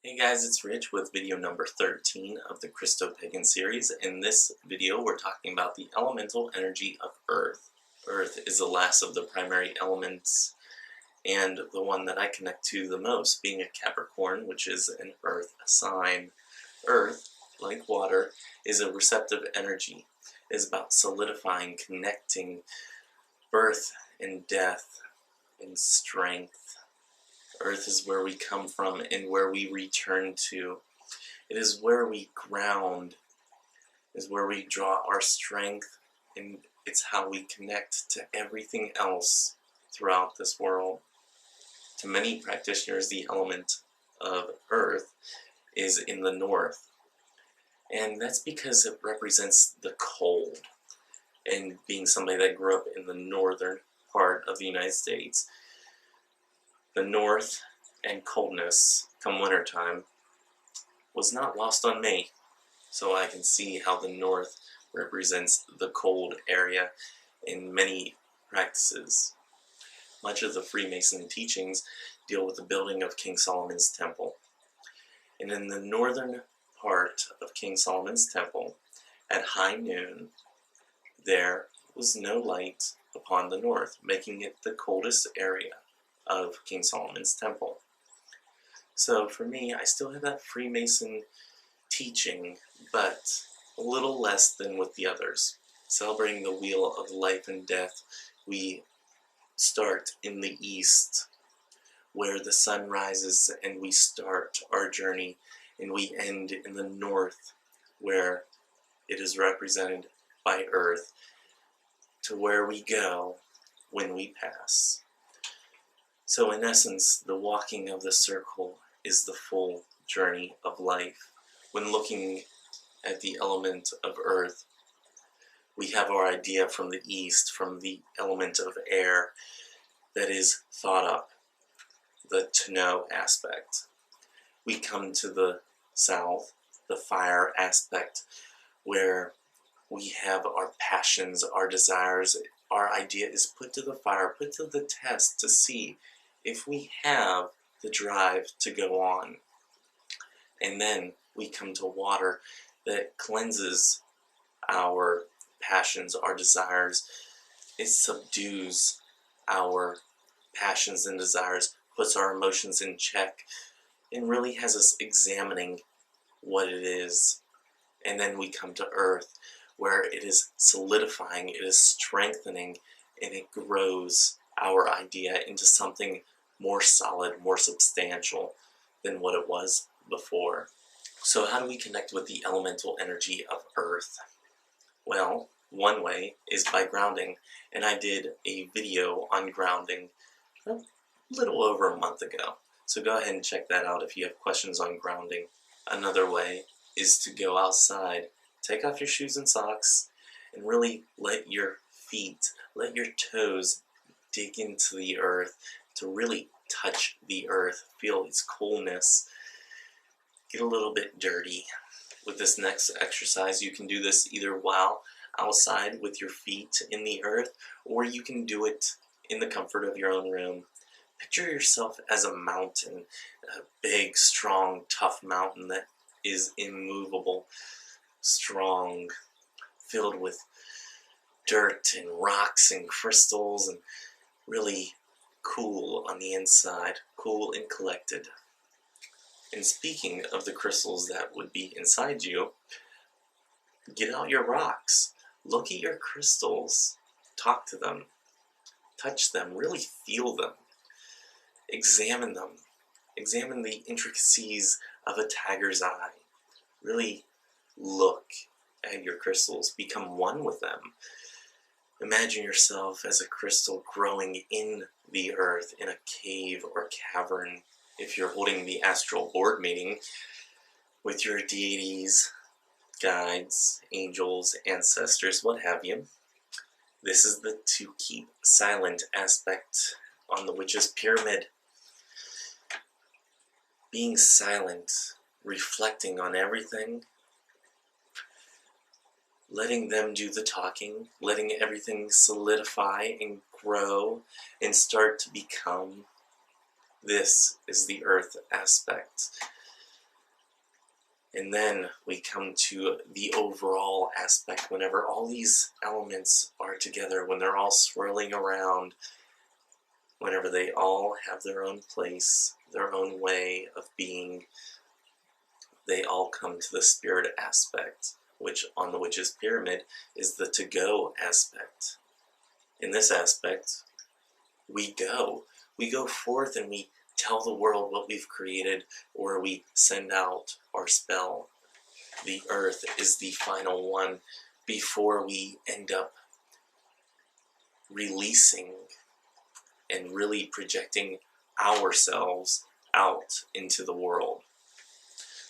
Hey guys, it's Rich with video number 13 of the Christo-Pagan series. In this video, we're talking about the elemental energy of Earth. Earth is the last of the primary elements, and the one that I connect to the most, being a Capricorn, which is an Earth sign. Earth, like water, is a receptive energy. It is about solidifying, connecting, birth and death, and strength. Earth is where we come from and where we return to. It is where we ground, is where we draw our strength, and it's how we connect to everything else throughout this world. To many practitioners, the element of Earth is in the north, and that's because it represents the cold. And being somebody that grew up in the northern part of the United States, the north and coldness come wintertime was not lost on me, so I can see how the north represents the cold area in many practices. Much of the Freemason teachings deal with the building of King Solomon's temple. And in the northern part of King Solomon's temple, at high noon, there was no light upon the north, making it the coldest area of King Solomon's temple. So for me, I still have that Freemason teaching, but a little less than with the others. Celebrating the wheel of life and death, we start in the east, where the sun rises and we start our journey, and we end in the north, where it is represented by Earth, to where we go when we pass. So in essence, the walking of the circle is the full journey of life. When looking at the element of Earth, we have our idea from the east, from the element of air that is thought up, the to-know aspect. We come to the south, the fire aspect, where we have our passions, our desires. Our idea is put to the fire, put to the test to see if we have the drive to go on. And then we come to water that cleanses our passions, our desires. It subdues our passions and desires, puts our emotions in check, and really has us examining what it is. And then we come to Earth, where it is solidifying, it is strengthening, and it grows our idea into something more solid, more substantial than what it was before. So how do we connect with the elemental energy of Earth? Well, one way is by grounding, and I did a video on grounding a little over a month ago. So go ahead and check that out if you have questions on grounding. Another way is to go outside, take off your shoes and socks, and really let your feet, let your toes dig into the earth, to really touch the earth, feel its coolness, get a little bit dirty. With this next exercise, you can do this either while outside with your feet in the earth, or you can do it in the comfort of your own room. Picture yourself as a mountain, a big, strong, tough mountain that is immovable, strong, filled with dirt and rocks and crystals, and really cool on the inside, cool and collected. And speaking of the crystals that would be inside you, get out your rocks, look at your crystals, talk to them, touch them, really feel them, examine them, examine the intricacies of a tiger's eye, really look at your crystals, become one with them. Imagine yourself as a crystal growing in the earth, in a cave or cavern. If you're holding the astral board meeting with your deities, guides, angels, ancestors, what have you, this is the to keep silent aspect on the witch's pyramid. Being silent, reflecting on everything, letting them do the talking, letting everything solidify and grow and start to become. This is the earth aspect. And then we come to the overall aspect whenever all these elements are together, when they're all swirling around, whenever they all have their own place, their own way of being, they all come to the spirit aspect, which on the witch's pyramid is the to-go aspect. In this aspect, we go. We go forth and we tell the world what we've created, or we send out our spell. The earth is the final one before we end up releasing and really projecting ourselves out into the world.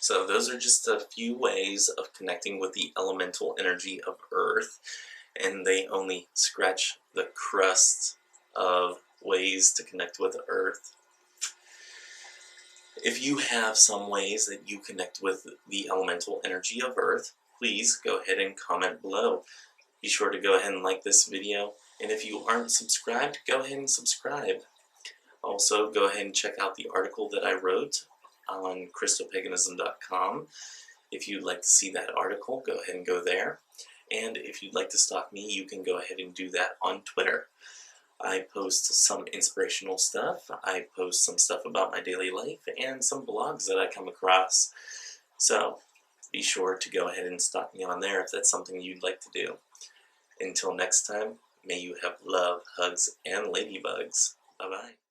So those are just a few ways of connecting with the elemental energy of Earth, and they only scratch the crust of ways to connect with Earth. If you have some ways that you connect with the elemental energy of Earth, please go ahead and comment below. Be sure to go ahead and like this video, and if you aren't subscribed, go ahead and subscribe. Also, go ahead and check out the article that I wrote on Christo-Paganism.com. If you'd like to see that article, go ahead and go there. And if you'd like to stalk me, you can go ahead and do that on Twitter. I post some inspirational stuff, I post some stuff about my daily life, and some blogs that I come across. So, be sure to go ahead and stalk me on there if that's something you'd like to do. Until next time, may you have love, hugs, and ladybugs. Bye-bye.